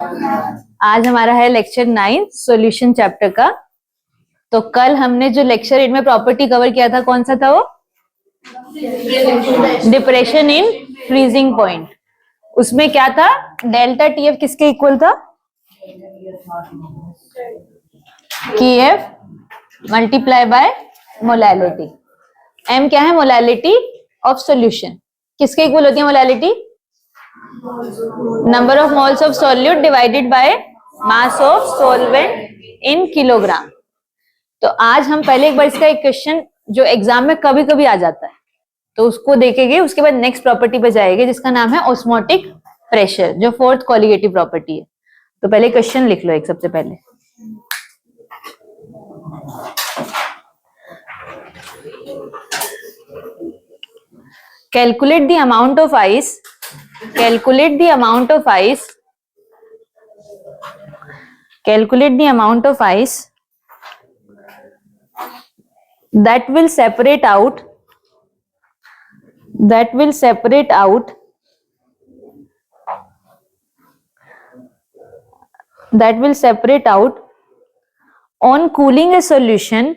आज हमारा है लेक्चर 9 सॉल्यूशन चैप्टर का। तो कल हमने जो लेक्चर 8 में प्रॉपर्टी कवर किया था, कौन सा था वो? Depression in freezing point. उसमें क्या था? डेल्टा टीएफ किसके इक्वल था? KF multiply by molality. M क्या है? Molality of solution. किसके इक्वल होती है molality? Number of moles of solute divided by mass of solvent in kilogram. तो आज हम पहले एक बार इसका एक क्वेश्चन जो एग्जाम में कभी कभी आ जाता है तो उसको देखेंगे। उसके बाद नेक्स्ट प्रॉपर्टी पे जाएंगे जिसका नाम है ऑस्मोटिक प्रेशर, जो फोर्थ कोलिगेटिव प्रॉपर्टी है। तो पहले क्वेश्चन लिख लो एक सबसे पहले। Calculate the amount of ice, calculate the amount of ice, calculate the amount of ice that will separate out on cooling a solution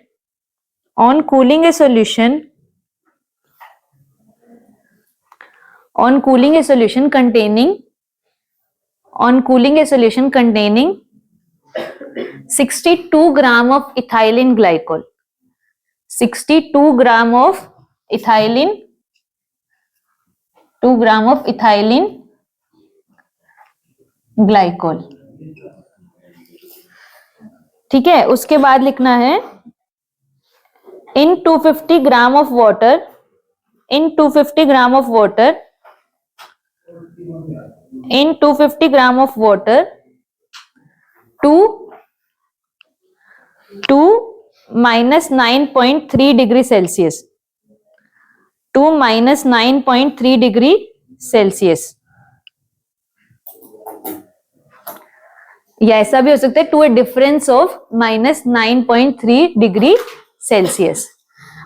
containing 62 gram of ethylene glycol. 62 gram of ethylene, 2 gram of ethylene glycol। ठीक है। उसके बाद लिखना है in 250 gram of water, in 250 gram of water, in 250 gram of water to minus 9.3 degree Celsius, to minus 9.3 degree Celsius। या ऐसा भी हो सकता है two a difference of minus 9.3 degree Celsius.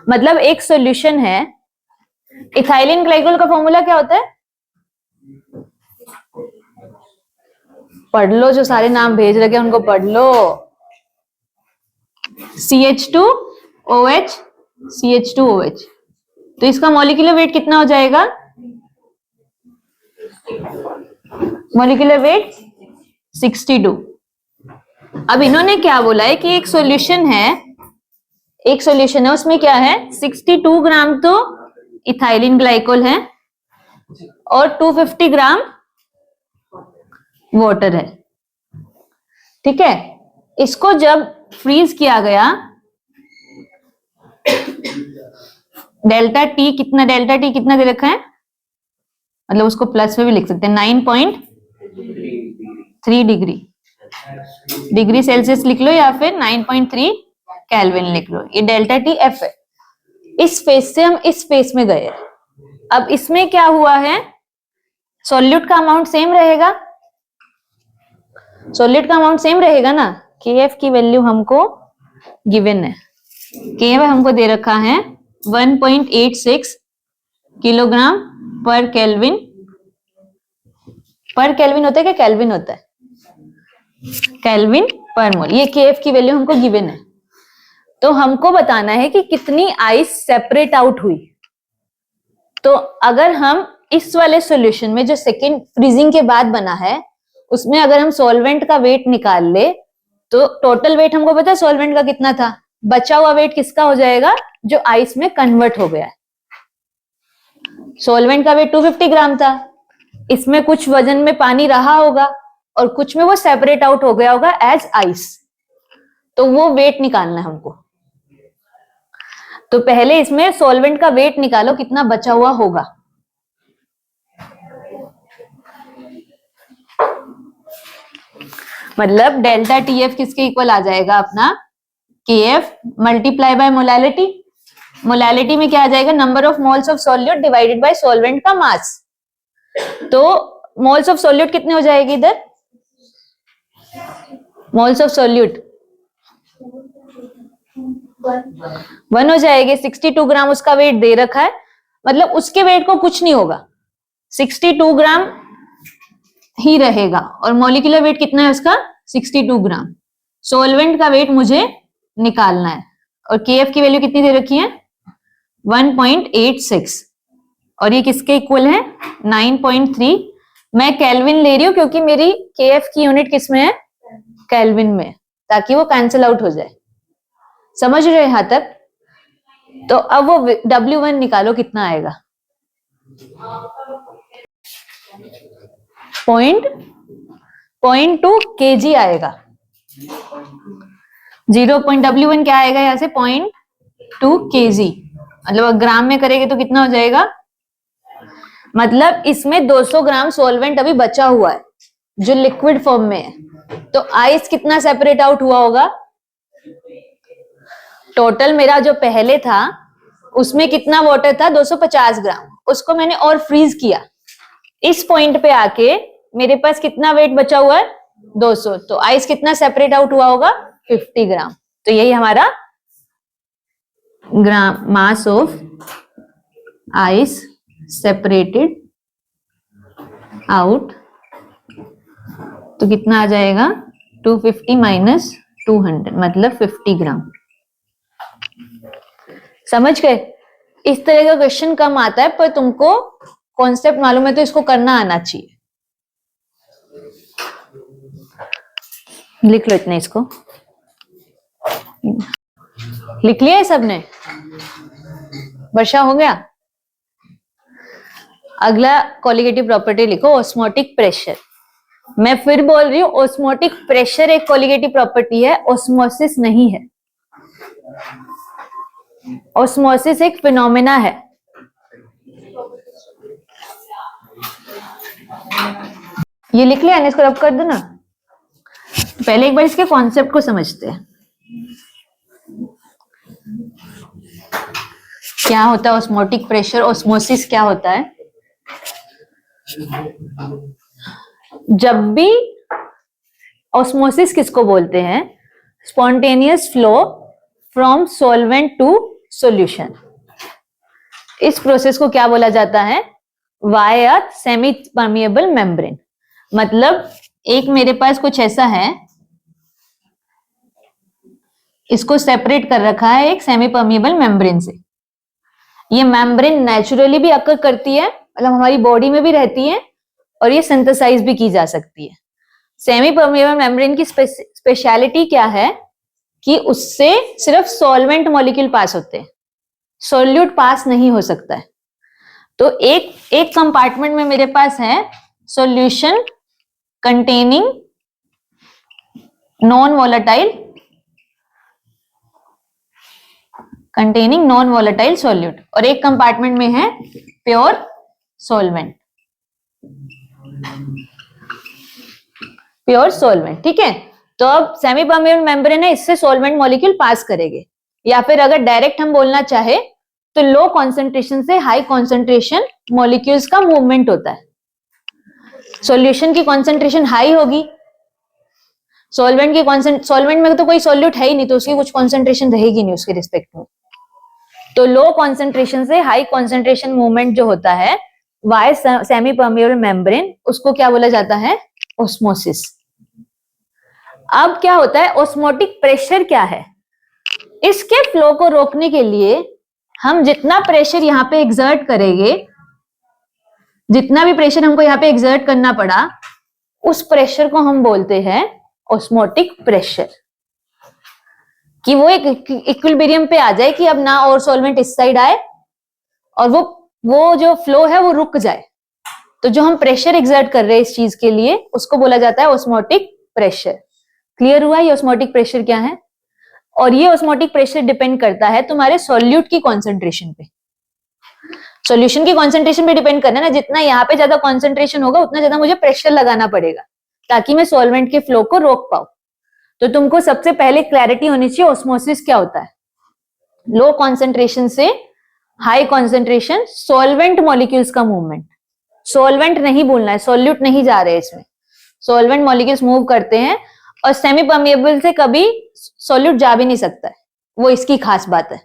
मतलब एक सॉल्यूशन है। इथाइलिन ग्लाइकोल का फॉर्मूला क्या होता है? पढ़ लो, जो सारे नाम भेज रखे उनको पढ़ लो। CH2OH, CH2OH। तो इसका मॉलिक्यूलर वेट कितना हो जाएगा? Molecular weight 62। अब इन्होंने क्या बोला है कि एक सॉल्यूशन है, उसमें क्या है? 62 ग्राम तो इथाइलिन ग्लाइकोल है और 250 ग्राम वाटर है। ठीक है। इसको जब फ्रीज किया गया, डेल्टा टी कितना दे रखा है? मतलब उसको प्लस में भी लिख सकते हैं, 9.3 डिग्री सेल्सियस लिख लो या फिर 9.3 केल्विन लिख लो। ये डेल्टा टी एफ है। इस फेस से हम इस फेस में गए। अब इसमें क्या हुआ है? सॉल्यूट का अमाउंट सेम रहेगा, ना। केएफ की वैल्यू हमको गिवन है। केएफ हमको दे रखा है 1.86 किलोग्राम पर केल्विन। पर केल्विन होता है क्या केल्विन होता है? केल्विन पर मोल। ये केएफ की वैल्यू हमको गिवन है। तो हमको बताना है कि कितनी आइस सेपरेट आउट हुई। तो अगर हम इस वाले सॉल्यूशन में जो सेकेंड फ्रीजिंग के बाद बना है उसमें अगर हम सॉल्वेंट का वेट निकाल ले तो टोटल वेट हमको पता है सॉल्वेंट का कितना था। बचा हुआ वेट किसका हो जाएगा? जो आइस में कन्वर्ट हो गया है। सॉल्वेंट का वेट 250 ग्राम था। इसमें कुछ वजन में पानी रहा होगा और कुछ में वो सेपरेट आउट हो गया होगा एज आइस। तो वो वेट निकालना है हमको। तो पहले इसमें सॉल्वेंट का वेट निकालो, कितना बचा हुआ होगा। मतलब डेल्टा टीएफ किसके इक्वल आ जाएगा अपना? KF multiply by molality. Molality में क्या आ जाएगा? Number of moles of solute divided bye solvent का मास। तो मोल्स ऑफ सॉल्यूट कितने हो जाएगी इधर? मोल्स ऑफ सॉल्यूट 1 हो जाएगी। 62 ग्राम उसका वेट दे रखा है, मतलब उसके वेट को कुछ नहीं होगा। 62 ग्राम ही रहेगा और मॉलिक्यूलर वेट कितना है उसका 62 ग्राम। सॉल्वेंट का वेट मुझे निकालना है और केएफ की वैल्यू कितनी दे रखी है 1.86 और ये किसके इक्वल है 9.3। मैं केल्विन ले रही हूं क्योंकि मेरी केएफ की यूनिट किसमें है केल्विन में, ताकि वो कैंसिल आउट हो जाए। समझ रहे हो यहां तक? तो अब वो W1 निकालो कितना आएगा 0.2 kg आएगा। 0.W1 क्या आएगा यहां से 0.2 kg, मतलब ग्राम में करेंगे तो कितना हो जाएगा, मतलब इसमें 200 ग्राम सॉल्वेंट अभी बचा हुआ है जो लिक्विड फॉर्म में है। तो आइस कितना सेपरेट आउट हुआ होगा, टोटल मेरा जो पहले था उसमें कितना वाटर था 250 ग्राम, उसको मैंने और फ्रीज किया। इस पॉइंट पे आके मेरे पास कितना वेट बचा हुआ है 200, तो आइस कितना सेपरेट आउट हुआ होगा 50 ग्राम। तो यही हमारा gram mass of ice separated out, तो कितना आ जाएगा 250 माइनस 200 मतलब 50 ग्राम। समझ गए? इस तरह का क्वेश्चन कम आता है, पर तुमको कॉन्सेप्ट मालूम है तो इसको करना आना चाहिए। लिख लो इतने, इसको लिख लिया है सबने? वर्षा हो गया? अगला कोलिगेटिव प्रॉपर्टी लिखो ऑस्मोटिक प्रेशर। मैं फिर बोल रही हूं ऑस्मोटिक प्रेशर एक कोलिगेटिव प्रॉपर्टी है, ऑस्मोसिस नहीं है। ऑस्मोसिस एक फिनोमेना है। ये लिख लिया, इसको रब कर दो ना। पहले एक बार इसके कॉन्सेप्ट को समझते हैं। क्या होता है ऑस्मोटिक प्रेशर, ऑस्मोसिस क्या होता है? जब भी ऑस्मोसिस किसको बोलते हैं, spontaneous flow from solvent to solution. इस प्रोसेस को क्या बोला जाता है, वाया सेमी परमिएबल मेम्ब्रेन। मतलब एक मेरे पास कुछ ऐसा है, इसको सेपरेट कर रखा है एक सेमी परमिएबल मेम्ब्रेन से। ये मेम्ब्रेन नेचुरली भी अकर करती है, मतलब हमारी बॉडी में भी रहती है, और ये सिंथेसाइज भी की जा सकती है। सेमी परमिएबल मेम्ब्रेन की स्पेशलिटी क्या है कि उससे सिर्फ सॉल्वेंट मॉलिक्यूल पास होते हैं, सॉल्यूट पास नहीं हो सकता है। तो एक कंपार्टमेंट में मेरे पास है solution containing non volatile solute, और एक कंपार्टमेंट में है प्योर सॉल्वेंट। ठीक है। तो अब सेमी परमिएबल मेम्ब्रेन है, इससे सॉल्वेंट मॉलिक्यूल पास करेंगे। या फिर अगर डायरेक्ट हम बोलना चाहे तो लो कॉन्सेंट्रेशन से हाई कॉन्सेंट्रेशन मॉलिक्यूल्स का मूवमेंट होता है। सॉल्यूशन की कॉन्सेंट्रेशन हाई होगी, सॉल्वेंट में तो कोई सॉल्यूट है ही नहीं, तो उसकी कुछ कॉन्सेंट्रेशन रहेगी नहीं उसके रिस्पेक्ट में। तो लो कॉन्सेंट्रेशन से हाई कॉन्सेंट्रेशन मूवमेंट जो होता है वाई सेमी परमिएबल मेम्ब्रेन, उसको क्या बोला जाता है, ऑस्मोसिस। अब क्या होता है, ऑस्मोटिक प्रेशर क्या है, इसके फ्लो को रोकने के लिए हम जितना प्रेशर यहां पे एक्सर्ट करेंगे, जितना भी प्रेशर हमको यहाँ पे एक्सर्ट करना पड़ा, उस प्रेशर को हम बोलते हैं ऑस्मोटिक प्रेशर। कि वो एक इक्विलिब्रियम पे आ जाए कि अब ना और सॉल्वेंट इस साइड आए और वो जो फ्लो है वो रुक जाए। तो जो हम प्रेशर एक्सर्ट कर रहे हैं इस चीज के लिए, उसको बोला जाता है ऑस्मोटिक प्रेशर। क्लियर हुआ ये ऑस्मोटिक प्रेशर क्या है? और ये ऑस्मोटिक प्रेशर डिपेंड करता है तुम्हारे सॉल्यूट की कॉन्सेंट्रेशन पे। सॉल्यूशन की कॉन्सेंट्रेशन पे डिपेंड करना है ना, जितना यहाँ पे ज्यादा कॉन्सेंट्रेशन होगा उतना ज्यादा मुझे प्रेशर लगाना पड़ेगा ताकि मैं सॉल्वेंट के फ्लो को रोक पाऊं। तो तुमको सबसे पहले क्लैरिटी होनी चाहिए ऑस्मोसिस क्या होता है। लो कॉन्सेंट्रेशन से हाई कॉन्सेंट्रेशन सॉल्वेंट मॉलिक्यूल्स का मूवमेंट। सॉल्वेंट नहीं बोलना है, सॉल्यूट नहीं जा रहे इसमें, सॉल्वेंट मॉलिक्यूल्स मूव करते हैं और सेमी परमिएबल से कभी सॉल्यूट जा भी नहीं सकता है, वो इसकी खास बात है।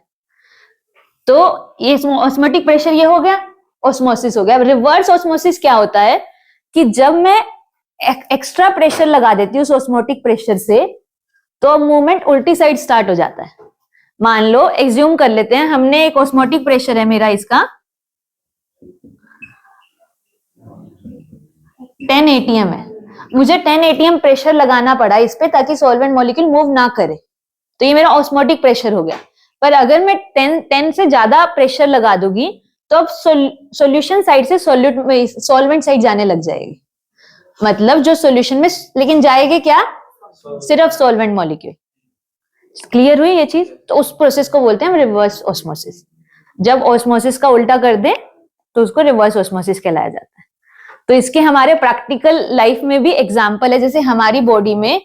तो ये ऑस्मोटिक प्रेशर ये हो गया, ऑस्मोसिस हो गया। रिवर्स ऑस्मोसिस क्या होता है कि जब मैं एक्स्ट्रा प्रेशर लगा देती हूँ उस ऑस्मोटिक प्रेशर से, तो मूवमेंट उल्टी साइड स्टार्ट हो जाता है। मान लो एज्यूम कर लेते हैं हमने एक ऑस्मोटिक प्रेशर है मेरा इसका 10 atm है, मुझे 10 atm प्रेशर लगाना पड़ा इस पे ताकि सॉल्वेंट मॉलिक्यूल मूव ना करे, तो ये मेरा ऑस्मोटिक प्रेशर हो गया। पर अगर मैं 10 से ज्यादा प्रेशर लगा दूंगी तो अब सॉल्यूशन साइड से सॉल्वेंट साइड जाने लग जाएगी, मतलब जो सॉल्यूशन में लेकिन जाएगी क्या, सिर्फ सॉल्वेंट मॉलिक्यूल। क्लियर हुई ये चीज? तो उस प्रोसेस को बोलते हैं रिवर्स ऑस्मोसिस। जब ऑस्मोसिस का उल्टा कर दे तो उसको रिवर्स ऑस्मोसिस कहलाया जाता है। तो इसके हमारे प्रैक्टिकल लाइफ में भी एग्जांपल है, जैसे हमारी बॉडी में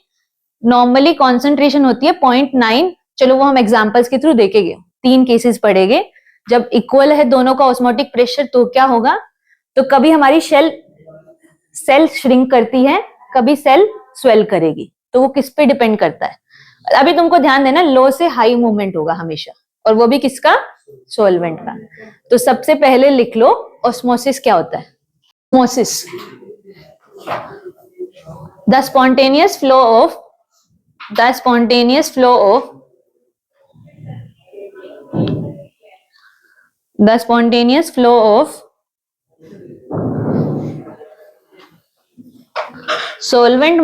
नॉर्मली कॉन्सेंट्रेशन होती है 0.9, चलो वो हम एग्जांपल्स के थ्रू देखेंगे, 3 केसेस पढ़ेंगे। जब इक्वल है दोनों का ऑस्मोटिक प्रेशर तो क्या होगा, तो कभी हमारी सेल श्रिंक करती है, कभी सेल स्वेल करेगी, तो वो किस पे डिपेंड करता है। अभी तुमको ध्यान देना, लो से हाई मूवमेंट होगा हमेशा, और वो भी किसका, सॉल्वेंट का। तो सबसे पहले लिख लो ऑस्मोसिस क्या होता है। Osmosis the spontaneous flow of solvent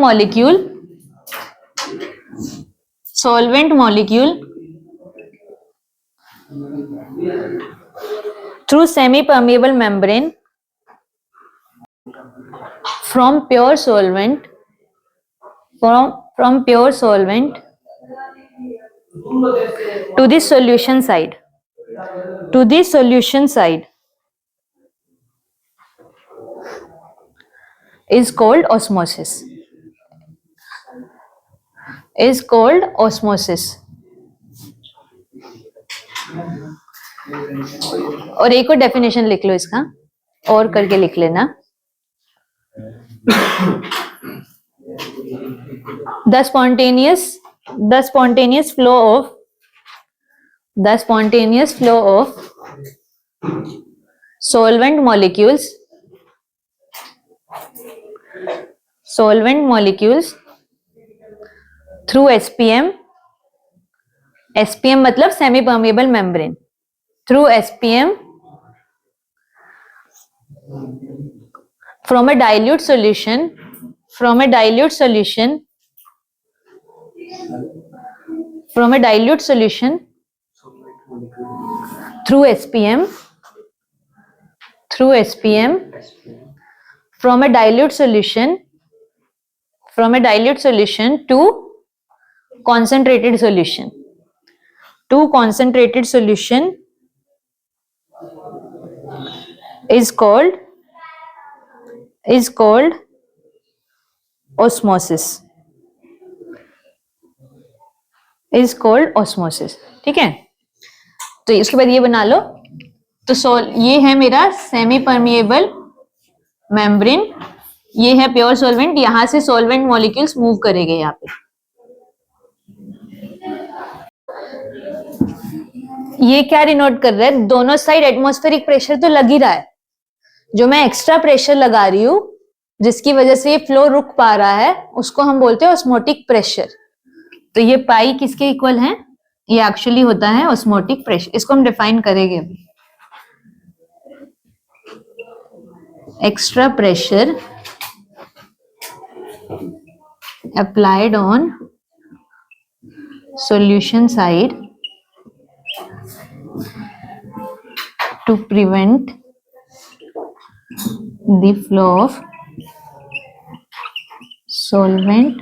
molecule through semi-permeable membrane from pure solvent to the solution side is called osmosis. और एक और डेफिनेशन लिख लो इसका, और करके लिख लेना। the spontaneous flow of solvent molecules through SPM मतलब semi permeable membrane, through SPM from a dilute solution through SPM from a dilute solution to concentrated solution is called osmosis. ठीक है, तो इसके बाद ये बना लो। तो ये है मेरा सेमी परमिएबल मेम्ब्रेन, ये है प्योर सॉल्वेंट, यहां से सॉल्वेंट मॉलिक्यूल्स मूव करेंगे यहाँ पे। ये क्या डिनोट कर रहा है, दोनों साइड एटमॉस्फेरिक प्रेशर तो लग ही रहा है, जो मैं एक्स्ट्रा प्रेशर लगा रही हूं जिसकी वजह से ये फ्लो रुक पा रहा है उसको हम बोलते हैं ऑस्मोटिक प्रेशर। तो ये पाई किसके इक्वल है, ये एक्चुअली होता है ऑस्मोटिक प्रेशर। इसको हम डिफाइन करेंगे अभी। Extra pressure applied on solution side to prevent the flow of solvent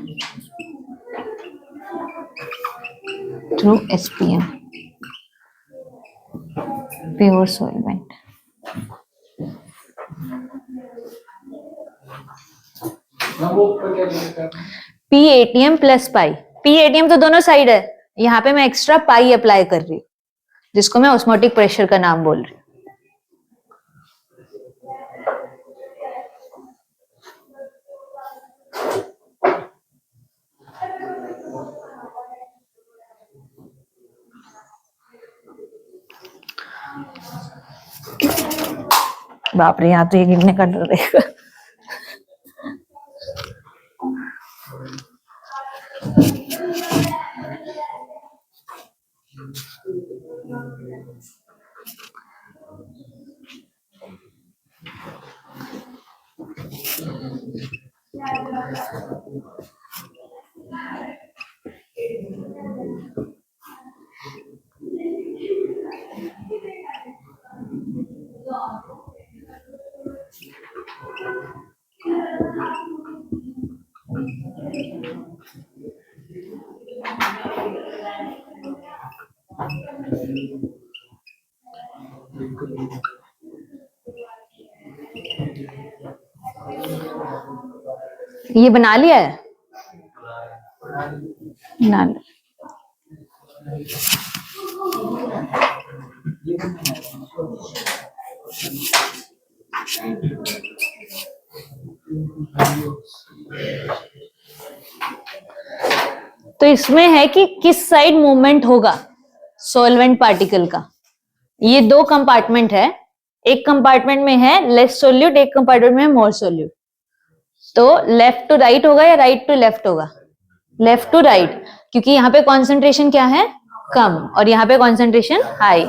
through SPM, pure solvent. PATM plus pi, PATM तो दोनों साइड है, यहाँ पे मैं एक्स्ट्रा पाई अप्लाई कर रही हूँ जिसको मैं ऑस्मोटिक प्रेशर का नाम बोल रही हूँ। बाप रे, यहाँ तो ये गिरने का डर रहेगा। ये बना लिया है, बना लिया। तो इसमें है कि किस साइड मूवमेंट होगा सॉल्वेंट पार्टिकल का। ये दो कंपार्टमेंट है, एक कंपार्टमेंट में है लेस सोल्यूट, एक कंपार्टमेंट में है मोर सोल्यूट। तो लेफ्ट टू राइट होगा या राइट टू लेफ्ट होगा? लेफ्ट टू राइट, क्योंकि यहाँ पे कॉन्सेंट्रेशन क्या है, कम, और यहाँ पे कॉन्सेंट्रेशन हाई।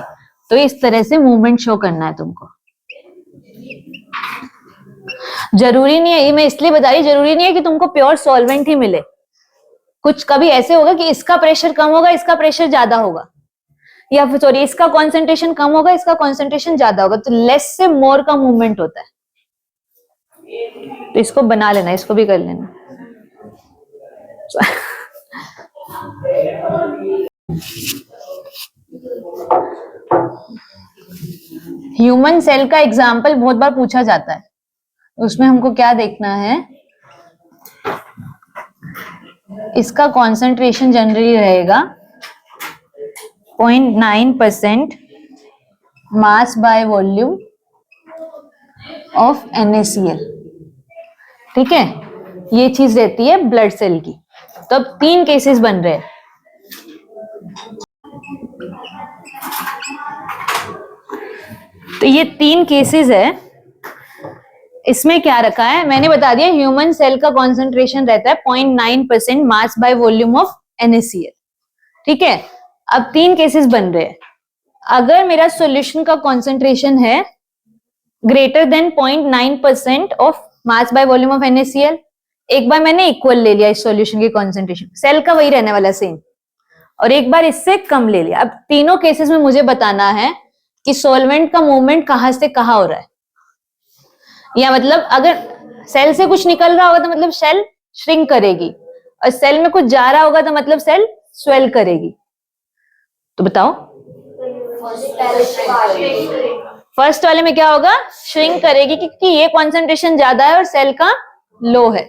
तो इस तरह से मूवमेंट शो करना है तुमको। जरूरी नहीं है, ये मैं इसलिए बता रही, जरूरी नहीं है कि तुमको प्योर सॉल्वेंट ही मिले। कुछ कभी ऐसे होगा कि इसका प्रेशर कम होगा, इसका प्रेशर ज्यादा होगा, या फिर सॉरी इसका कॉन्सेंट्रेशन कम होगा, इसका कॉन्सेंट्रेशन ज्यादा होगा। तो लेस से मोर का मूवमेंट होता है। तो इसको बना लेना, इसको भी कर लेना। ह्यूमन सेल का एग्जाम्पल बहुत बार पूछा जाता है, उसमें हमको क्या देखना है, इसका कॉन्सेंट्रेशन जनरली रहेगा 0.9% mass by volume of NaCl। ठीक है, ये चीज रहती है ब्लड सेल की। तो अब 3 केसेस बन रहे हैं। तो ये 3 केसेस है, इसमें क्या रखा है मैंने बता दिया। ह्यूमन सेल का कॉन्सेंट्रेशन रहता है 0.9% mass by volume of NaCl। ठीक है, अब 3 केसेस बन रहे हैं। अगर मेरा सॉल्यूशन का कॉन्सेंट्रेशन है greater than 0.9% of mass by volume of NaCl, एक बार मैंने इक्वल ले लिया इस सॉल्यूशन के कॉन्सेंट्रेशन, सेल का वही रहने वाला सेम, और एक बार इससे कम ले लिया। अब तीनों केसेस में मुझे बताना है कि सॉल्वेंट का मूवमेंट कहां से कहां हो रहा है। या मतलब अगर सेल से कुछ निकल रहा होगा तो मतलब सेल श्रिंक करेगी, और सेल में कुछ जा रहा होगा तो मतलब सेल स्वेल करेगी। तो बताओ, फर्स्ट वाले में क्या होगा, श्रिंक करेगी, क्योंकि ये कॉन्सेंट्रेशन ज्यादा है और सेल का लो है,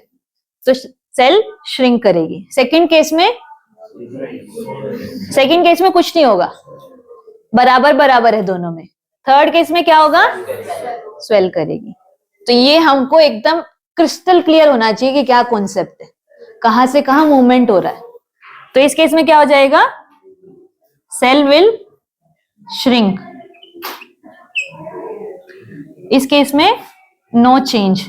तो सेल श्रिंक करेगी। सेकंड केस में कुछ नहीं होगा, बराबर बराबर है दोनों में। थर्ड केस में क्या होगा, स्वेल करेगी। तो ये हमको एकदम क्रिस्टल क्लियर होना चाहिए कि क्या कॉन्सेप्ट है, कहां से कहां मूवमेंट हो रहा है। तो इस केस में क्या हो जाएगा, सेल विल श्रिंक, इस केस में नो चेंज,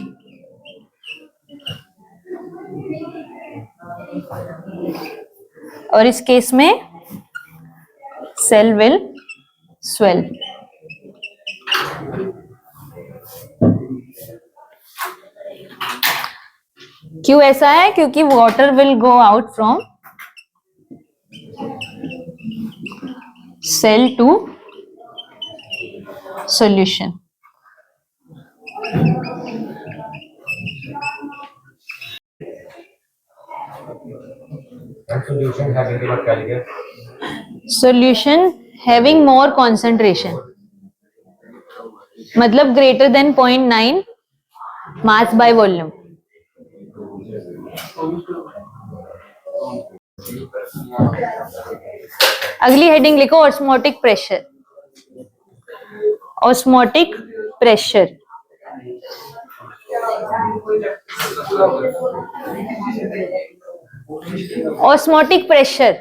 और इस केस में सेल विल स्वेल। क्यों ऐसा है, क्योंकि water will go out from cell to solution. Solution having more concentration, मतलब greater than 0.9 mass by volume। अगली हेडिंग लिखो, osmotic pressure. Osmotic pressure, osmotic pressure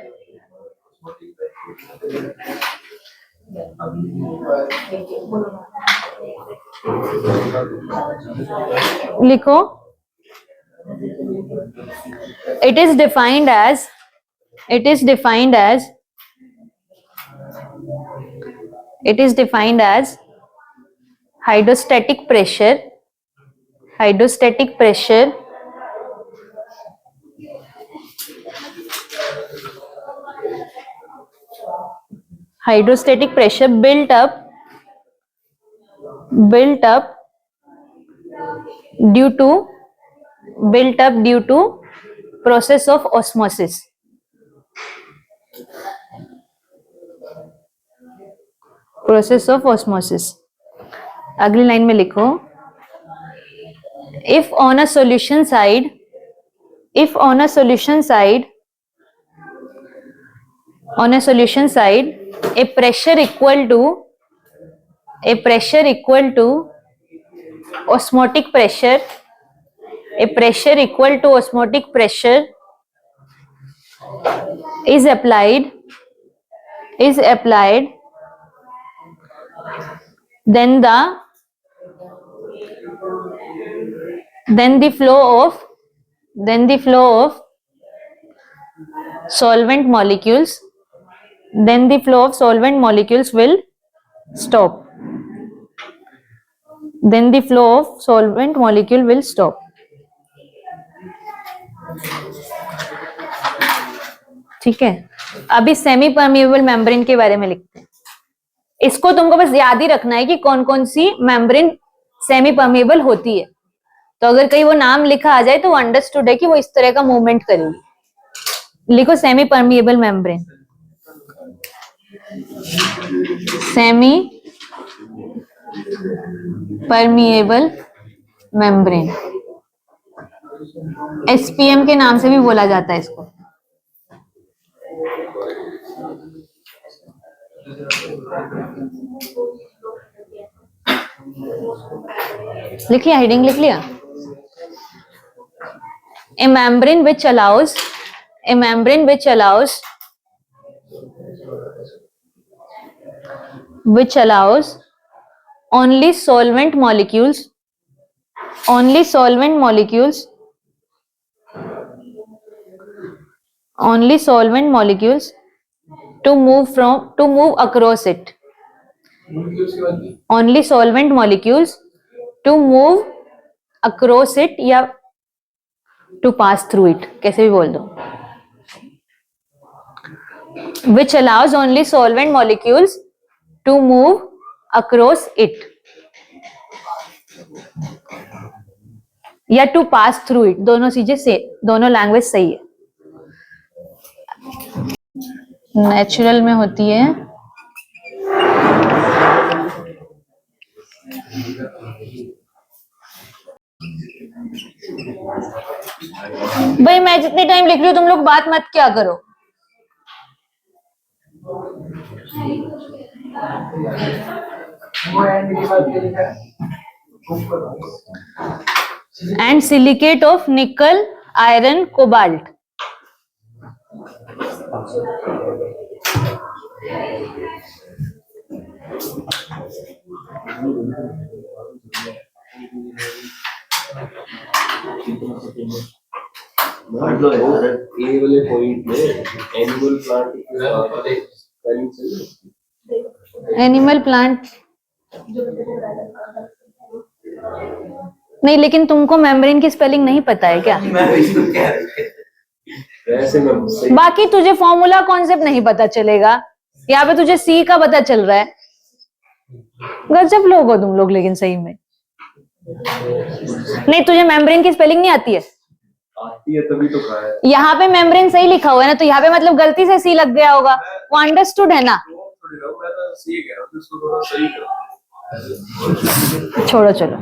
लिखो। It is defined as hydrostatic pressure Hydrostatic pressure built up due to process of osmosis. Process of osmosis. अगली line में लिखो, if on a solution side a pressure equal to osmotic pressure is applied, then the flow of solvent molecules will stop. Then the flow of solvent molecule will stop. ठीक है, अभी semi permeable membrane के बारे में लिखते हैं. इसको तुमको बस याद ही रखना है कि कौन कौन सी मेम्ब्रेन सेमी परमिएबल होती है. तो अगर कहीं वो नाम लिखा आ जाए तो वो अंडरस्टूड है कि वो इस तरह का मूवमेंट करेगी. लिखो semi permeable membrane. Semi permeable membrane, SPM के नाम से भी बोला जाता है इसको. लिख लिया, हेडिंग लिख लिया. A membrane which allows only solvent molecules to move across it. Only solvent molecules to move across it या to pass through it, कैसे भी बोल दो. Which allows only solvent molecules to move across it या to pass through it. दोनों चीजें से, दोनों लैंग्वेज सही है. नेचुरल में होती है भाई, मैं जितने टाइम लिख रही हूँ तुम लोग बात मत क्या करो. एंड सिलिकेट ऑफ निकल, आयरन, कोबाल्ट. एनिमल प्लांट नहीं, लेकिन तुमको मेम्ब्रेन की स्पेलिंग नहीं पता है क्या? बाकी तुझे फॉर्मूला कॉन्सेप्ट नहीं पता चलेगा. यहाँ पे तुझे सी का पता चल रहा है. गजब लोग हो तुम लोग, लेकिन सही में. नहीं, तुझे मेम्ब्रेन की स्पेलिंग नहीं आती है? आती है तभी तो कहा है. यहाँ पे मेम्ब्रेन सही लिखा हुआ है ना, तो यहाँ पे मतलब गलती से सी लग गया होगा. वो अंडरस्टूड है ना. छोड़ो चलो.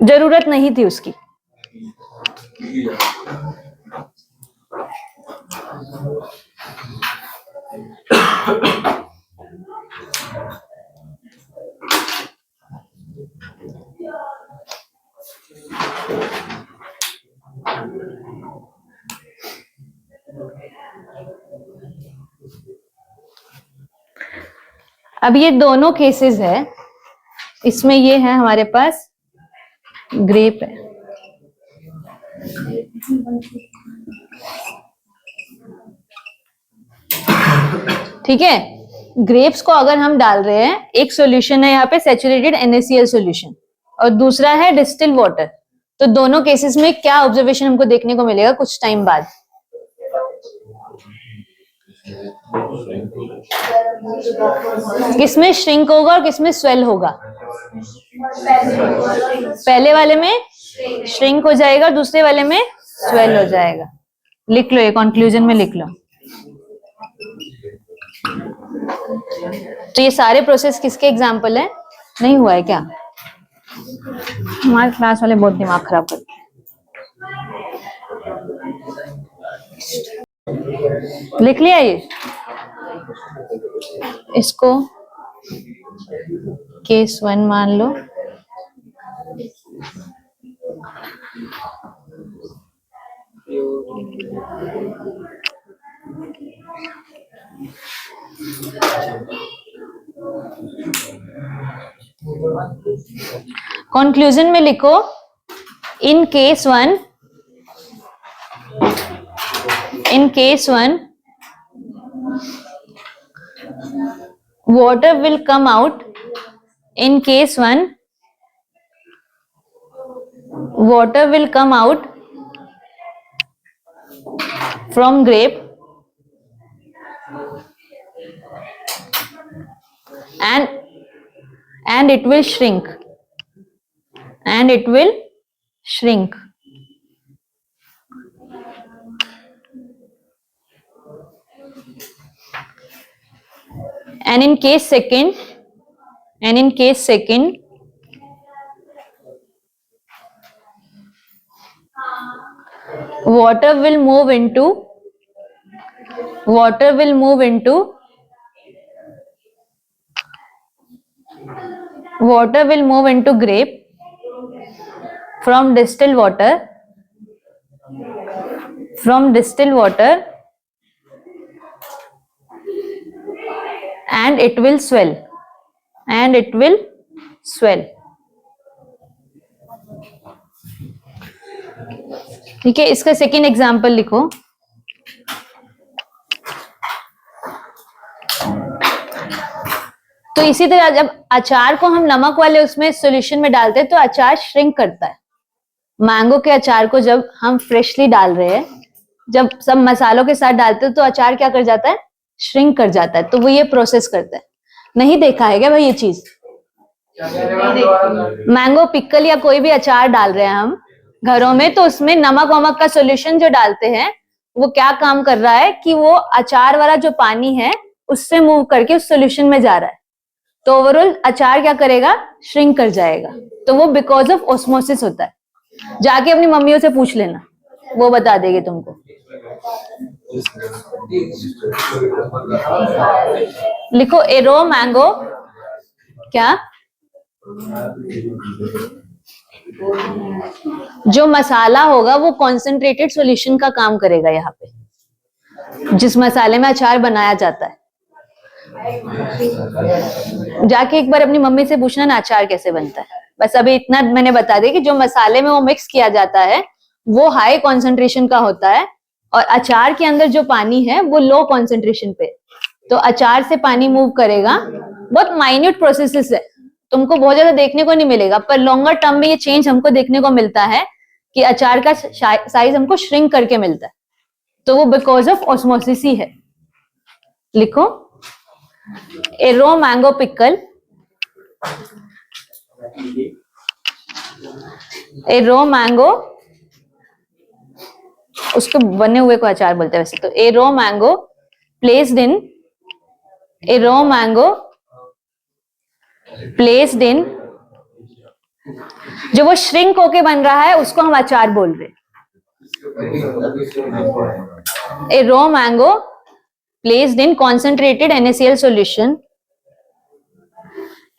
जरूरत नहीं थी उसकी. अब ये दोनों केसेस है. इसमें ये है हमारे पास ग्रेप है. ठीक है, ग्रेप्स को अगर हम डाल रहे हैं, एक सॉल्यूशन है यहाँ पे सैचुरेटेड NaCl सॉल्यूशन और दूसरा है डिस्टिल वाटर. तो दोनों केसेस में क्या ऑब्जर्वेशन हमको देखने को मिलेगा कुछ टाइम बाद? किसमें श्रिंक होगा और किसमें स्वेल होगा? पहले वाले में श्रिंक हो जाएगा, दूसरे वाले में स्वेल हो जाएगा। लिख लो, ये कंक्लूजन में लिख लो। तो ये सारे प्रोसेस किसके एग्जाम्पल है? नहीं हुआ है क्या? हमारे क्लास वाले बहुत दिमाग खराब करते हैं। लिख लिया ये? इसको केस 1 मान लो। कंक्लूजन में लिखो, in case 1 water will come out. In case 1 water will come out from grape and it will shrink, and in case second water will move into grape from distilled water and it will swell. ठीक है, इसका second example लिखो। तो इसी तरह जब अचार को हम नमक वाले उसमें सॉल्यूशन में डालते हैं तो अचार श्रिंक करता है। मैंगो के अचार को जब हम फ्रेशली डाल रहे हैं, जब सब मसालों के साथ डालते हैं तो अचार क्या कर जाता है? श्रिंक कर जाता है। तो वो ये प्रोसेस करता है। नहीं देखा है क्या भाई ये चीज? मैंगो पिकल या कोई भी अचार डाल रहे हैं हम घरों में, तो उसमें नमक वमक का सॉल्यूशन जो डालते हैं वो क्या काम कर रहा है कि वो अचार वाला जो पानी है उससे मूव करके उस सॉल्यूशन में जा रहा है। तो ओवरऑल अचार क्या करेगा? श्रिंक कर जाएगा। तो वो बिकॉज ऑफ ऑस्मोसिस होता है। जाके अपनी मम्मियों से पूछ लेना, वो बता देगी तुमको। लिखो, ए रॉ मैंगो क्या? जो मसाला होगा वो कॉन्सेंट्रेटेड सॉल्यूशन का काम करेगा यहाँ पे, जिस मसाले में अचार बनाया जाता है। जाके एक बार अपनी मम्मी से पूछना ना अचार कैसे बनता है। बस अभी इतना मैंने बता दिया कि जो मसाले में वो मिक्स किया जाता है वो हाई कॉन्सेंट्रेशन का होता है और अचार के अंदर जो पानी है वो लो कॉन्सेंट्रेशन पे। तो अचार से पानी मूव करेगा। बहुत माइन्यूट प्रोसेसेस है, तुमको बहुत ज्यादा देखने को नहीं मिलेगा, पर लॉन्गर टर्म में ये चेंज हमको देखने को मिलता है कि अचार का साइज हमको श्रिंक करके मिलता है। तो वो बिकॉज ऑफ ऑस्मोसिस ही है। लिखो, ए रॉ मैंगो पिकल, ए रॉ मैंगो, उसके बने हुए को अचार बोलते हैं वैसे तो। ए रॉ मैंगो प्लेस्ड इन जो वो श्रिंक होके बन रहा है उसको हम अचार बोल रहे हैं। A raw mango placed in concentrated NaCl solution.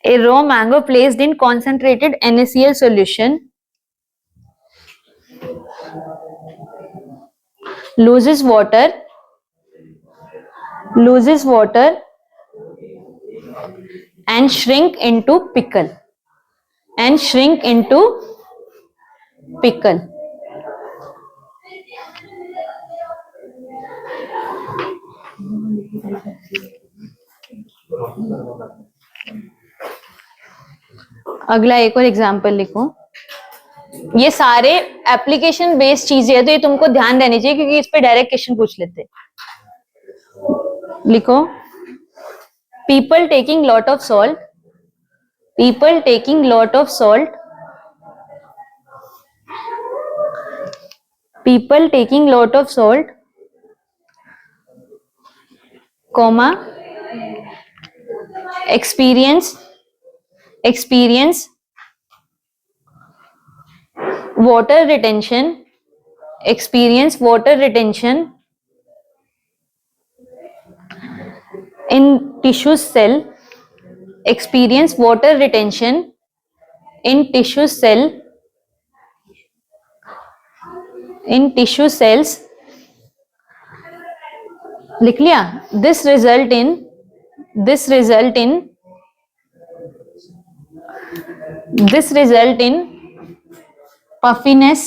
A raw mango placed in concentrated NaCl solution loses water and shrink into pickle. अगला एक और एग्जाम्पल लिखो। ये सारे एप्लीकेशन बेस्ड चीजें है, तो ये तुमको ध्यान देनी चाहिए क्योंकि इस पे डायरेक्ट क्वेश्चन पूछ लेते हैं। लिखो, people taking lot of salt, people taking lot of salt, people taking lot of salt, comma, experience water retention, experience water retention in tissue cell, experience water retention in tissue cell, in tissue cells. लिख लिया? this result in puffiness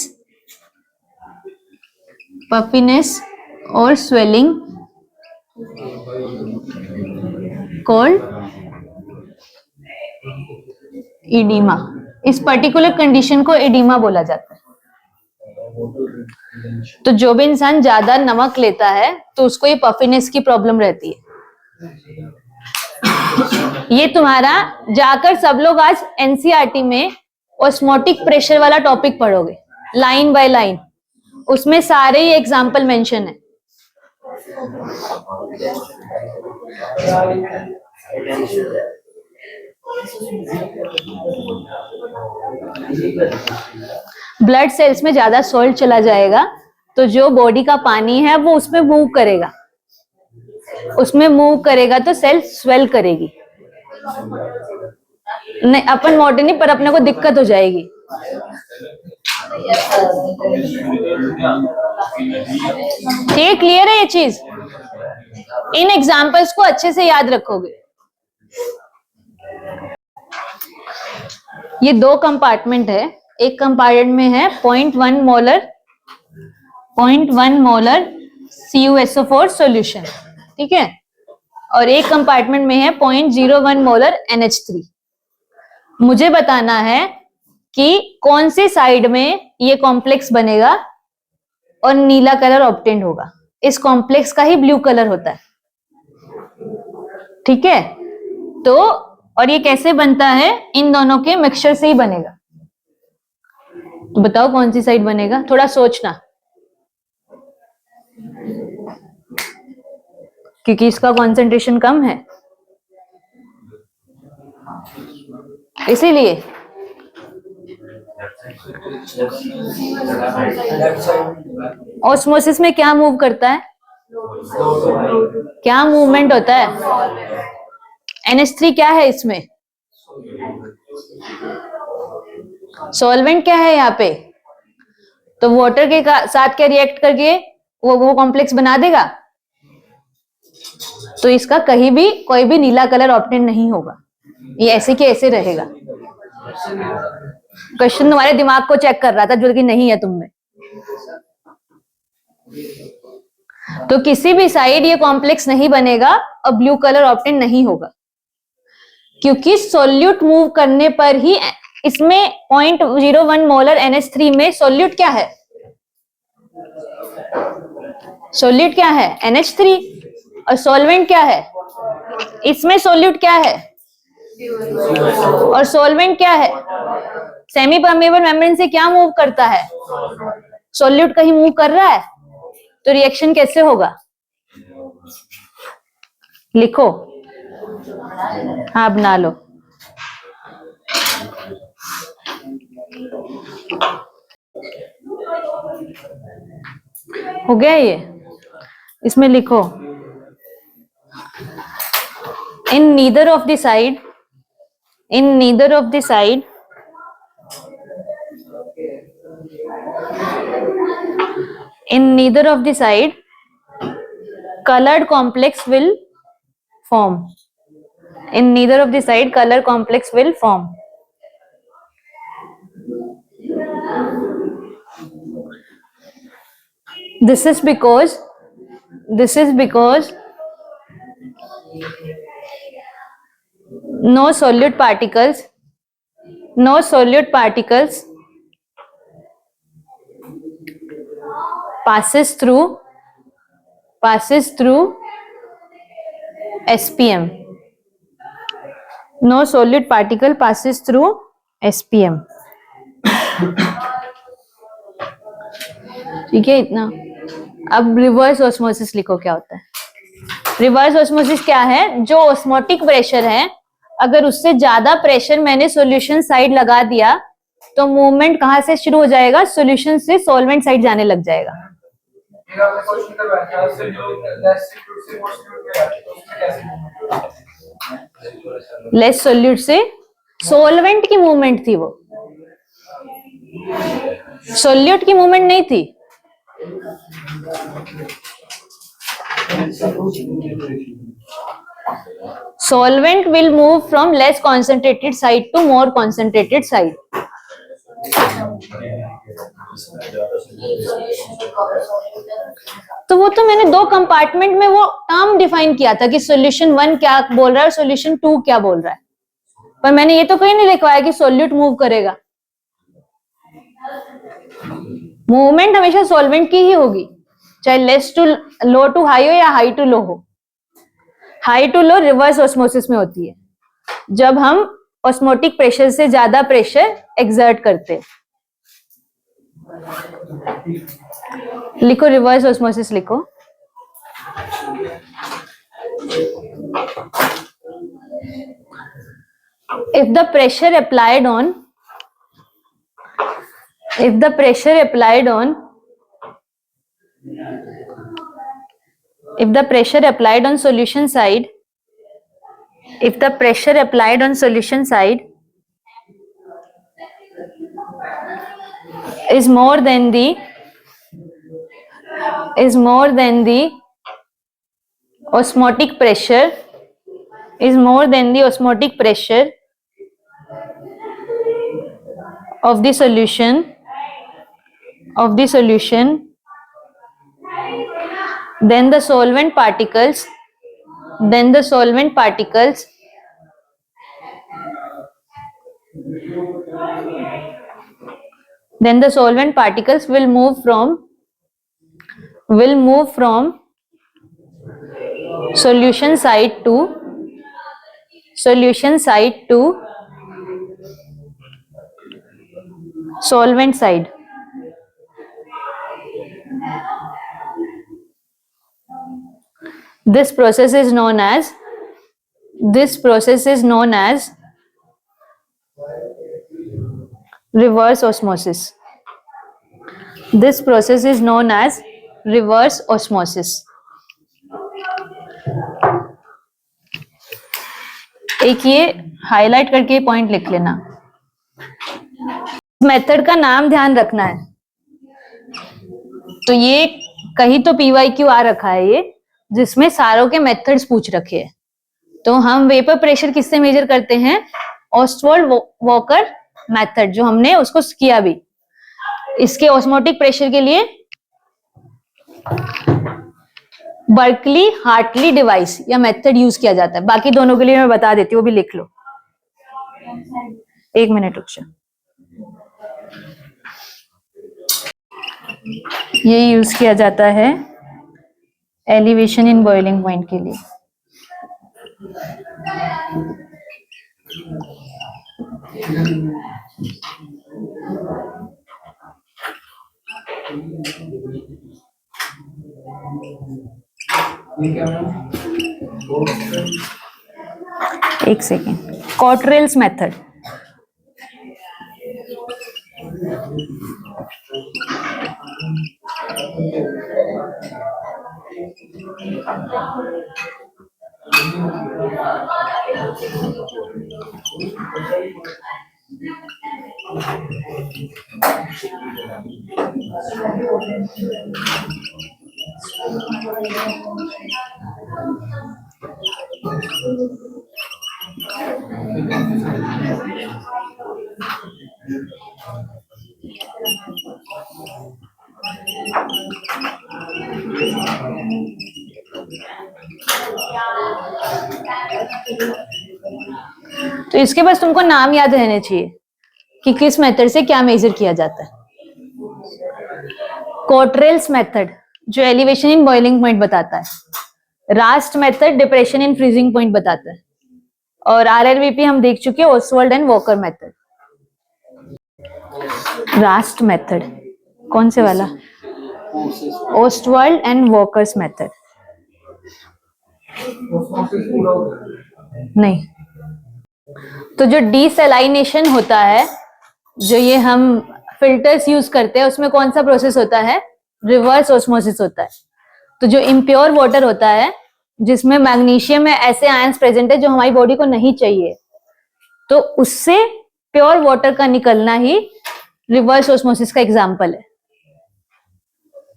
or swelling called edema. इस particular condition को oedema बोला जाता है। तो जो भी इंसान ज्यादा नमक लेता है तो उसको ये पफिनेस की प्रॉब्लम रहती है। ये तुम्हारा जाकर सब लोग आज एनसीईआरटी में ऑस्मोटिक प्रेशर वाला टॉपिक पढ़ोगे लाइन बाय लाइन, उसमें सारे ही एग्जाम्पल मेंशन है। ब्लड सेल्स में ज्यादा सॉल्ट चला जाएगा तो जो बॉडी का पानी है वो उसमें मूव करेगा, तो सेल स्वेल करेगी। नहीं, अपन मोटे नहीं, पर अपने को दिक्कत हो जाएगी। ठीक, क्लियर है ये चीज? इन एग्जाम्पल्स को अच्छे से याद रखोगे। ये दो कंपार्टमेंट है, एक कंपार्टमेंट में है 0.1 मोलर CuSO4 सॉल्यूशन, ठीक है, और एक कंपार्टमेंट में है 0.01 मोलर NH3। मुझे बताना है कि कौन सी साइड में ये कॉम्प्लेक्स बनेगा और नीला कलर ऑब्टेंड होगा। इस कॉम्प्लेक्स का ही ब्लू कलर होता है, ठीक है। तो और ये कैसे बनता है? इन दोनों के मिक्सचर से ही बनेगा। तो बताओ कौन सी साइड बनेगा, थोड़ा सोचना, क्योंकि इसका कॉन्सेंट्रेशन कम है इसीलिए। ऑस्मोसिस में क्या मूव करता है, क्या मूवमेंट होता है? NH3 क्या है इसमें? सॉल्वेंट क्या है यहाँ पे? तो वाटर के साथ क्या रिएक्ट करके वो कॉम्प्लेक्स बना देगा। तो इसका कहीं भी कोई भी नीला कलर ऑब्टेन नहीं होगा, ये ऐसे के ऐसे रहेगा। क्वेश्चन तुम्हारे दिमाग को चेक कर रहा था जो कि नहीं है तुम में। तो किसी भी साइड ये कॉम्प्लेक्स नहीं बनेगा और ब्लू कलर ऑब्टेन नहीं होगा, क्योंकि सोल्यूट मूव करने पर ही इसमें 0.01 मोलर NH3 में सोल्यूट क्या है? सोल्यूट क्या है? NH3। और सॉल्वेंट क्या है? इसमें सोल्यूट क्या है और सॉल्वेंट क्या है? सेमी परमेबल मेम्ब्रेन से क्या मूव करता है? सोल्यूट कहीं मूव कर रहा है, तो रिएक्शन कैसे होगा? लिखो, हाँ बना लो। हो गया ये? इसमें लिखो, in neither of the side colored complex will form. In neither of the side color complex will form. This is because no solute particles passes through SPM. No solute particle passes through SPM. ठीक है इतना. अब reverse osmosis लिखो क्या होता है. Reverse osmosis क्या है? जो ऑस्मोटिक प्रेशर है, अगर उससे ज्यादा प्रेशर मैंने सॉल्यूशन साइड लगा दिया तो मूवमेंट कहां से शुरू हो जाएगा? सॉल्यूशन से सॉल्वेंट साइड जाने लग जाएगा. लेस सोल्यूट से सॉल्वेंट की मूवमेंट थी, वो सोल्यूट की मूवमेंट नहीं थी. Solvent will move from less concentrated side to more concentrated side. तो वो तो मैंने 2 कंपार्टमेंट में वो टर्म डिफाइन किया था कि सॉल्यूशन 1 क्या बोल रहा है और सॉल्यूशन 2 क्या बोल रहा है, पर मैंने ये तो कहीं नहीं लिखवाया कि सॉल्यूट मूव करेगा. मूवमेंट हमेशा सॉल्वेंट की ही होगी, चाहे less to low to high हो या हाई टू लो हो. High to low reverse osmosis में होती है, जब हम ऑस्मोटिक प्रेशर से ज्यादा प्रेशर एक्सर्ट करते हैं. लिखो रिवर्स ऑस्मोसिस लिखो. If the pressure applied on solution side, if the pressure applied on solution side is more than the osmotic pressure of the solution, then the solvent particles will move from solution side to solvent side. This process is known as reverse osmosis. This process is known as reverse osmosis. एक ये highlight करके point लिख लेना. Method का नाम ध्यान रखना है. तो ये कहीं तो PYQ आ रखा है ये, जिसमें सारों के मेथड्स पूछ रखे हैं. तो हम वेपर प्रेशर किससे मेजर करते हैं? ऑस्टवाल्ड वॉकर मेथड, जो हमने उसको किया भी. इसके ऑस्मोटिक प्रेशर के लिए बर्कली हार्टली डिवाइस या मेथड यूज किया जाता है. बाकी दोनों के लिए मैं बता देती हूँ, वो भी लिख लो. 1 मिनट रुक जा. ये यूज किया जाता है एलिवेशन इन बॉइलिंग पॉइंट के लिए. एक सेकेंड. कॉटरेल्स मेथड. तो इसके बस तुमको नाम याद रहने चाहिए कि किस मेथड से क्या मेजर किया जाता है. कोटरेल्स मेथड जो एलिवेशन इन बॉइलिंग पॉइंट बताता है, Rust method depression in freezing point बताता है, और आरएलवीपी हम देख चुके हैं, Oswald and walker method. Rust method कौन से वाला? Ostwald and walkers method. नहीं, तो जो डीसैलाइनेशन होता है, जो ये हम फिल्टर्स यूज करते हैं, उसमें कौन सा प्रोसेस होता है? रिवर्स ऑस्मोसिस होता है। तो जो इम्प्योर वाटर होता है, जिसमें मैग्नीशियम में ऐसे आयंस प्रेजेंट है जो हमारी बॉडी को नहीं चाहिए, तो उससे प्योर वाटर का निकलना ही रिवर्स ऑस्मोसिस का एग्जाम्पल है।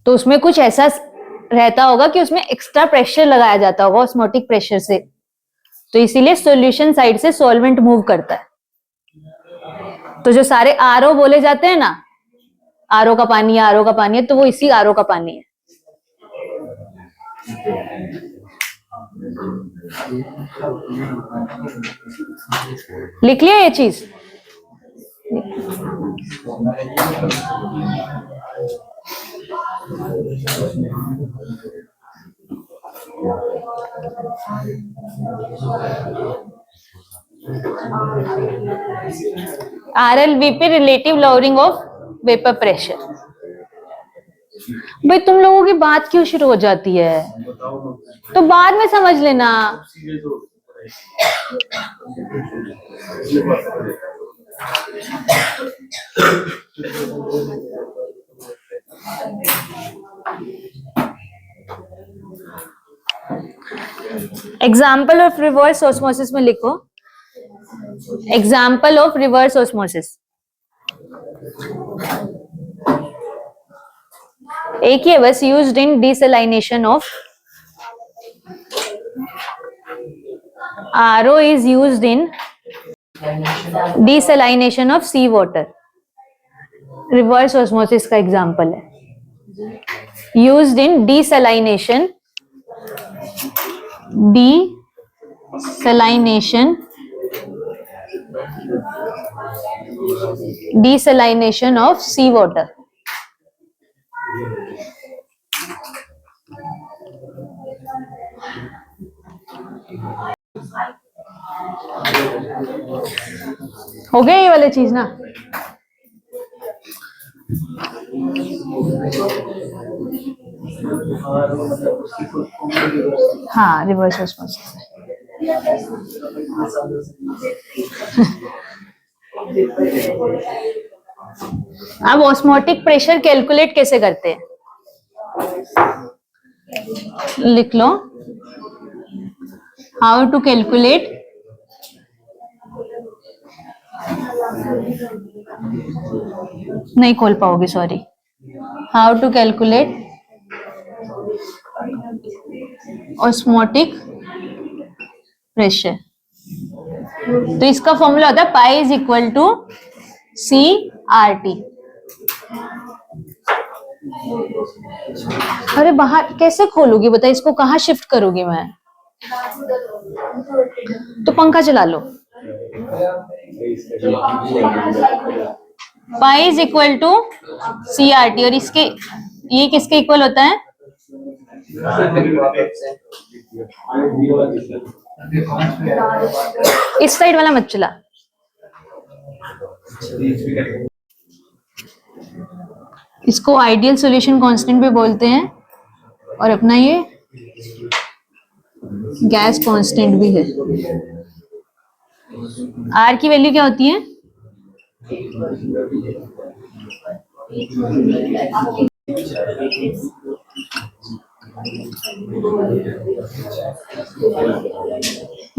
तो उसमें कुछ ऐसा रहता होगा कि उसमें एक्स्ट्रा प्रेशर लगाया जाता होगा ऑस्मोटिक प्रेशर से, तो इसीलिए सॉल्यूशन साइड से सॉल्वेंट मूव करता है। तो जो सारे आरओ बोले जाते हैं ना, आरओ का पानी है, आरओ का पानी है, तो वो इसी आरओ का पानी है। लिख लिया ये चीज? RLVP relative lowering of vapour pressure. भाई तुम लोगों की बात क्यों शुरू हो जाती है? तो बाद में समझ लेना। एग्जाम्पल ऑफ रिवर्स ऑस्मोसिस में लिखो, एग्जाम्पल ऑफ रिवर्स ऑस्मोसिस। एक ही है बस, used in desalination of RO is used in desalination of sea water. Reverse osmosis का एग्जाम्पल है, used in desalination of sea water. हो गया ये वाली चीज ना? हाँ, रिवर्स ऑस्मोसिस। अब ऑस्मोटिक प्रेशर कैलकुलेट कैसे करते हैं? लिख लो, हाउ टू कैलकुलेट नहीं खोल पाओगे, sorry. How to calculate osmotic pressure. तो इसका फॉर्मूला होता है pi is equal to CRT। अरे बाहर कैसे खोलूंगी बता, इसको कहाँ शिफ्ट करूंगी मैं? तो पंखा चला लो। Pi is equal to CRT, और इसके ये किसके इक्वल होता है? इस साइड वाला मत चला। इसको आइडियल सॉल्यूशन कांस्टेंट भी बोलते हैं, और अपना ये गैस कांस्टेंट भी है। R की वैल्यू क्या होती है?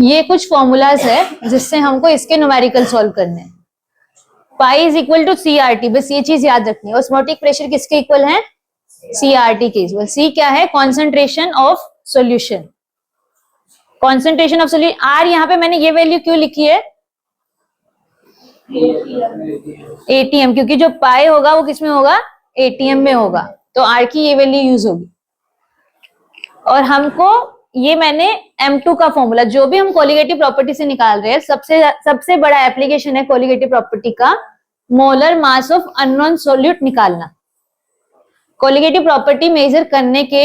ये कुछ फॉर्मूलाज है जिससे हमको इसके न्यूमेरिकल सॉल्व करने हैं। Pi is equal to CRT, बस ये चीज याद रखनी है। ऑस्मोटिक प्रेशर किसके इक्वल है? CRT के इक्वल। C क्या है? Concentration of solution. Concentration of solution. R यहाँ पे मैंने ये वैल्यू क्यों लिखी है? ATM, क्योंकि जो पाई होगा वो किसमें होगा? ATM में होगा, तो R की ये वैल्यू यूज होगी। और हमको ये मैंने M2 का फॉर्मूला, जो भी हम कोलिगेटिव प्रॉपर्टी से निकाल रहे हैं, सबसे बड़ा एप्लीकेशन है कोलिगेटिव प्रॉपर्टी का, molar mass of unknown solute निकालना। कोलिगेटिव प्रॉपर्टी मेजर करने के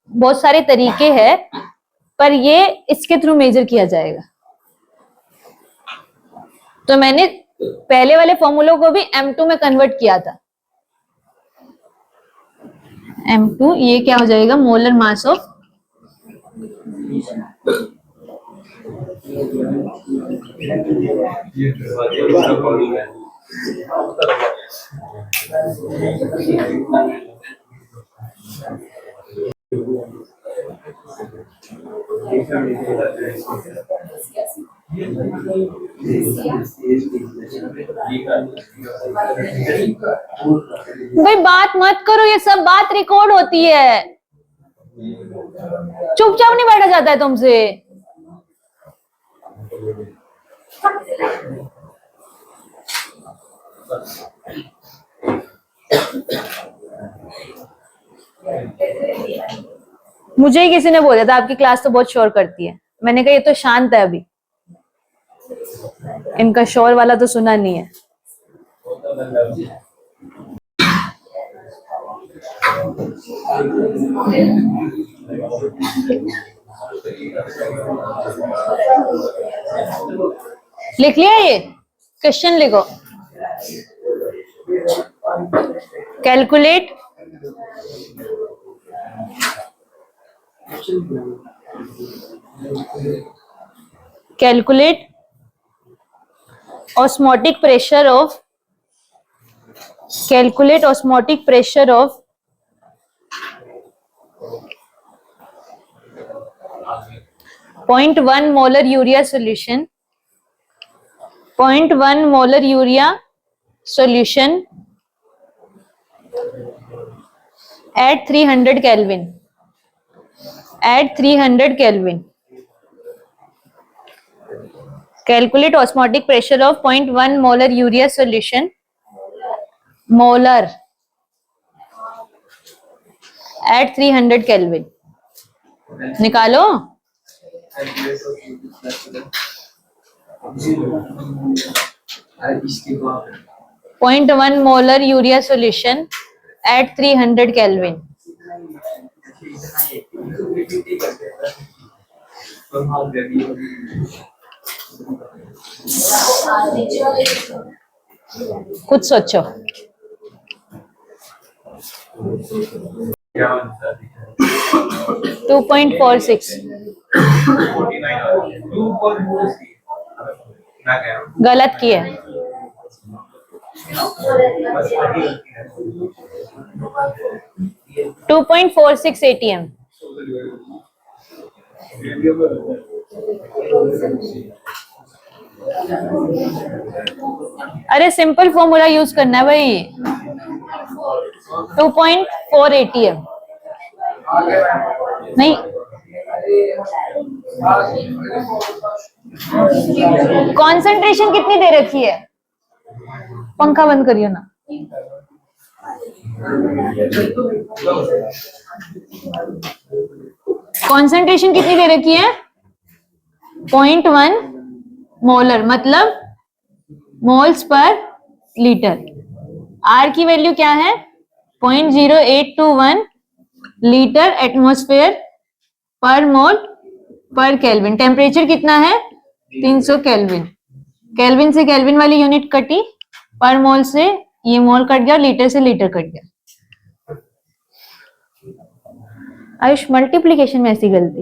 बहुत सारे तरीके हैं, पर ये इसके थ्रू मेजर किया जाएगा। तो मैंने पहले वाले फॉर्मूलों को भी M2 में कन्वर्ट किया था। M2 ये क्या हो जाएगा, मोलर मास ऑफ भाई बात मत करो, ये सब बात रिकॉर्ड होती है, चुपचाप नहीं बैठा जाता है तुमसे। मुझे ही किसी ने बोला था आपकी क्लास तो बहुत शोर करती है। मैंने कहा ये तो शांत है, अभी इनका शोर वाला तो सुना नहीं है। लिख लिया, ये क्वेश्चन लिखो। Calculate osmotic pressure of 0.1 molar urea solution, 0.1 molar urea solution at 300 Kelvin. At 300 Kelvin. Calculate osmotic pressure of 0.1 molar urea solution, molar, at 300 Kelvin. निकालो। Point 1 molar urea solution at 300 Kelvin. कुछ सोचो। To 2.46 गलत किया। 2.46 ATM। अरे simple formula use करना है भाई। 2.4 ATM नहीं, कंसंट्रेशन कितनी दे रखी है? पंखा बंद करियो ना। कंसंट्रेशन कितनी दे रखी है? 0.1 मोलर, मतलब मोल्स पर लीटर। आर की वैल्यू क्या है? 0.0821 लीटर एटमॉस्फेयर पर मोल पर केल्विन। टेम्परेचर कितना है? 300 केल्विन। केल्विन से केल्विन वाली यूनिट कटी, पर मोल से ये मोल कट गया, लीटर से लीटर कट गया। आयुष मल्टीप्लिकेशन में ऐसी गलती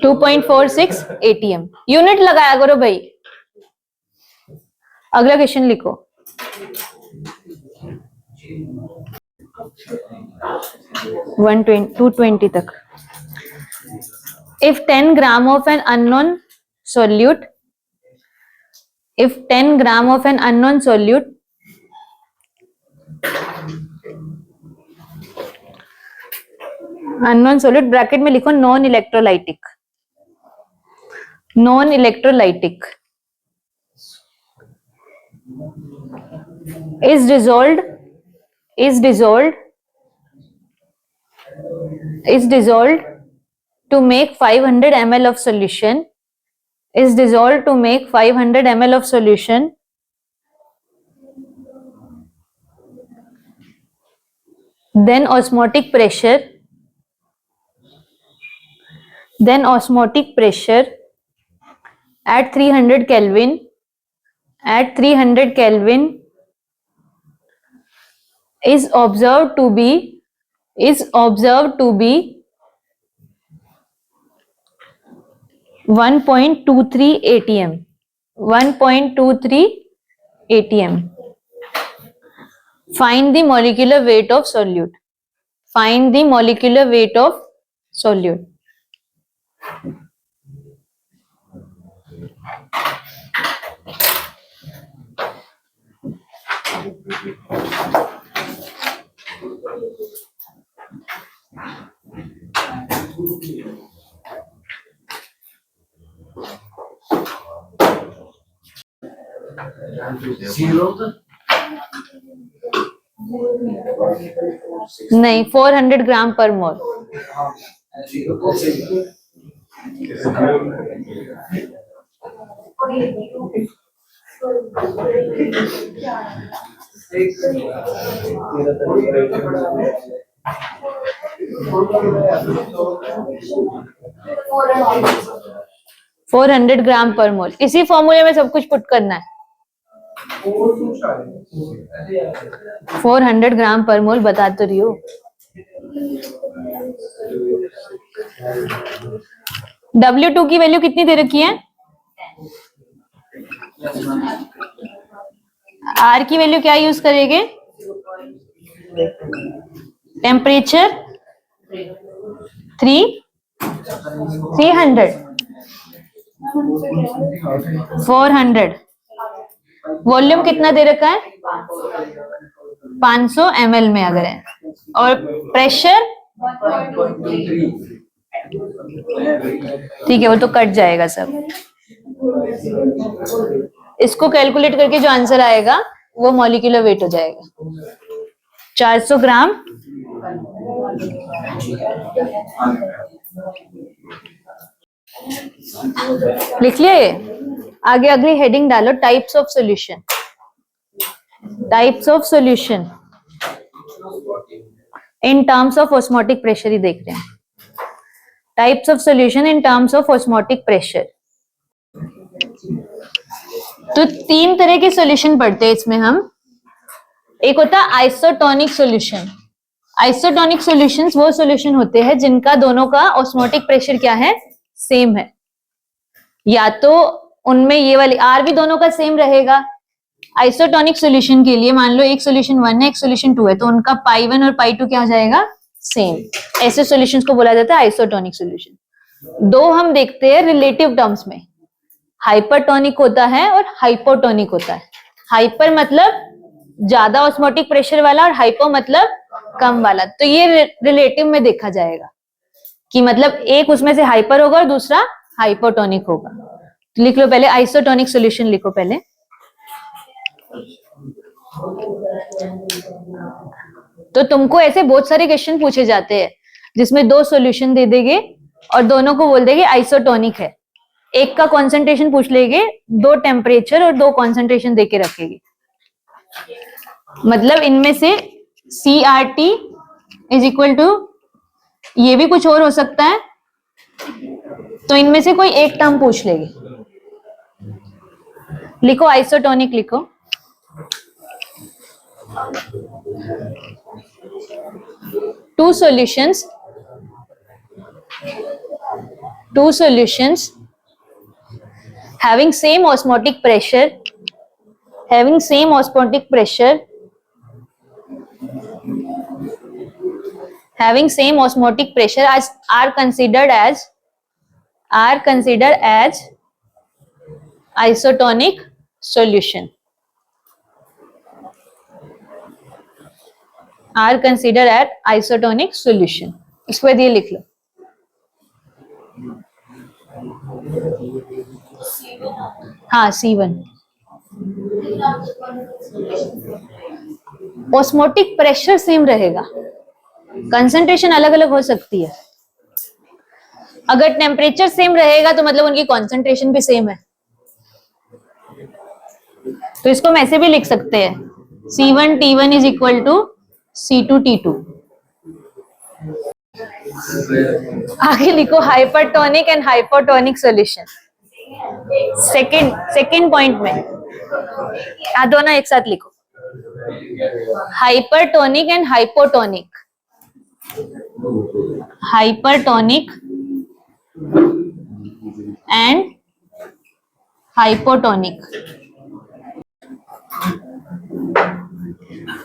2.46 ATM। यूनिट लगाया करो भाई। अगला क्वेश्चन लिखो। 220 तक। If 10 gram of an unknown solute, if 10 gram of an unknown solute bracket में लिखो non electrolytic, non electrolytic is dissolved to make 500 ml of solution is dissolved to make 500 ml of solution, then osmotic pressure at 300 Kelvin is observed to be 1.23 atm. 1.23 atm. Find the molecular weight of solute. Find the molecular weight of solute. नहीं, 400 ग्राम पर मोल. Four 400 ग्राम पर मोल. इसी फॉर्मूले में सब कुछ put करना है. 400 ग्राम पर मोल बता तो रही हूँ. W2 की वैल्यू कितनी दे रखी है? R की वैल्यू क्या यूज करेंगे? टेम्परेचर 300 400. वॉल्यूम कितना दे रखा है? 500 ml में अगर है. और प्रेशर ठीक है, वो तो कट जाएगा सब. इसको कैलकुलेट करके जो आंसर आएगा वो मॉलिक्यूलर वेट हो जाएगा 400 ग्राम. लिख लिया ये. आगे अगली हेडिंग डालो, types of solution. Types of solution in terms of osmotic pressure ही देख रहे हैं. Types of solution in terms of osmotic pressure. तो 3 तरह के सॉल्यूशन पढ़ते हैं इसमें हम. एक होता है आइसोटोनिक सॉल्यूशन. आइसोटोनिक सॉल्यूशंस वो सॉल्यूशन होते हैं जिनका दोनों का ऑस्मोटिक प्रेशर क्या है? सेम है. या तो उनमें ये वाली आर भी दोनों का सेम रहेगा. आइसोटोनिक सॉल्यूशन के लिए मान लो एक सॉल्यूशन 1 है, एक सॉल्यूशन 2 है, तो उनका पाई 1 और पाई 2 क्या हो जाएगा? सेम. ऐसे सॉल्यूशंस को बोला जाता है आइसोटोनिक सॉल्यूशन. 2 हम देखते हैं रिलेटिव टर्म्स में. हाइपरटोनिक होता है और हाइपोटोनिक होता है. हाइपर मतलब ज्यादा ऑस्मोटिक प्रेशर वाला और हाइपो मतलब कम वाला. तो ये रिलेटिव में देखा जाएगा कि मतलब एक उसमें से हाइपर होगा और दूसरा हाइपोटोनिक होगा. तो लिख लो पहले आइसोटोनिक सॉल्यूशन लिखो पहले. तो तुमको ऐसे बहुत सारे क्वेश्चन पूछे जाते हैं जिसमें 2 सॉल्यूशन दे देंगे और दोनों को बोल देंगे आइसोटोनिक है. एक का कॉन्सेंट्रेशन पूछ लेंगे, 2 टेम्परेचर और 2 कॉन्सेंट्रेशन देके रखेगी. मतलब इनमें से CRT इज इक्वल टू ये भी कुछ और हो सकता है. तो इनमें से कोई एक टर्म पूछ लेगी. लिखो आइसोटोनिक लिखो. Two solutions having same osmotic pressure are considered as isotonic solution. Are considered as isotonic solution. इसके बाद ये लिख लो. हाँ C1. ऑस्मोटिक प्रेशर सेम रहेगा, कंसंट्रेशन अलग अलग हो सकती है. अगर टेम्परेचर सेम रहेगा तो मतलब उनकी कॉन्सेंट्रेशन भी सेम है, तो इसको हम ऐसे भी लिख सकते हैं C1T1 is equal to C2T2। आगे लिखो hypertonic and hypotonic solution. Second point में दोनों एक साथ लिखो, hypertonic and hypotonic. Hypertonic and hypotonic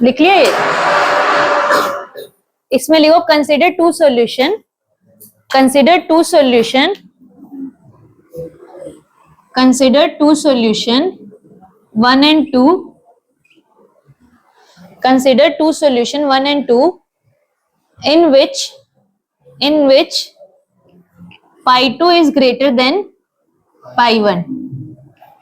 लिख लिया ये। इसमें लिखो consider two solution, consider two solution, consider two solution 1 and 2, consider two solution 1 and 2 in which pi 2 is greater than pi 1,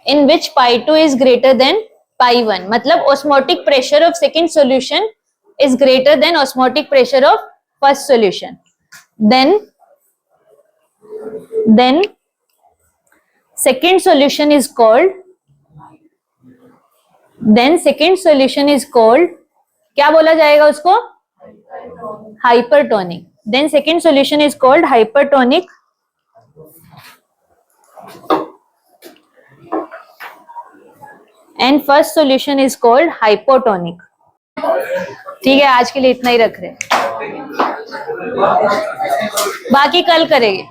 in which pi 2 is greater than pi 1। मतलब osmotic pressure of second solution is greater than osmotic pressure of first solution, then second solution is called, then second solution is called, क्या बोला जाएगा उसको, hypertonic. then second solution is called hypertonic and first solution is called hypotonic। ठीक है, आज के लिए इतना ही रख रहे हैं, बाकी कल करेंगे।